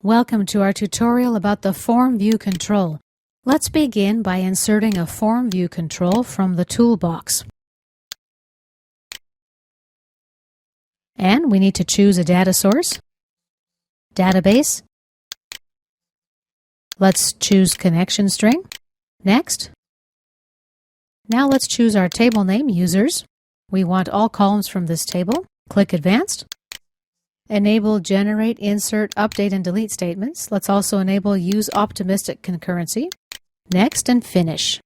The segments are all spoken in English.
Welcome to our tutorial about the Form View Control. Let's begin by inserting a Form View Control from the toolbox. And we need to choose a data source, database. Let's choose connection string. Next. Now let's choose our table name, users. We want all columns from this table. Click Advanced. Enable Generate, Insert, Update, and Delete statements. Let's also enable Use Optimistic Concurrency. Next and Finish.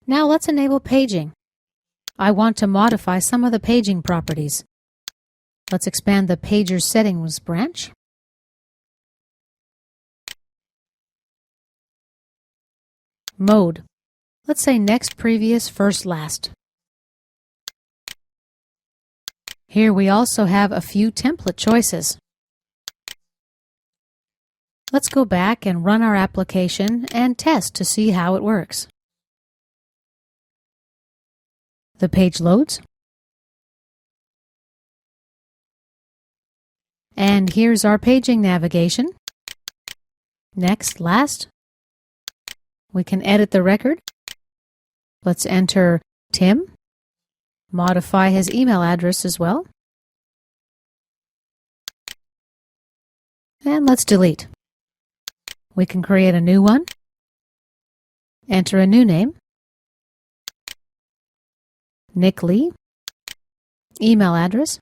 Now let's enable paging. I want to modify some of the paging properties. Let's expand the Pager Settings branch. Mode. Let's say Next, Previous, First, Last. Here we also have a few template choices. Let's go back and run our application and test to see how it works. The page loads. And here's our paging navigation. Next, last. We can edit the record. Let's enter Tim. Modify his email address as well. And let's delete. We can create a new one. Enter a new name. Nick Lee. Email address.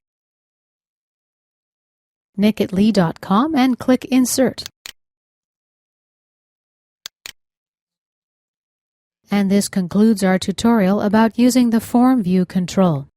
nick@lee.com and click Insert. And this concludes our tutorial about using the Form View Control.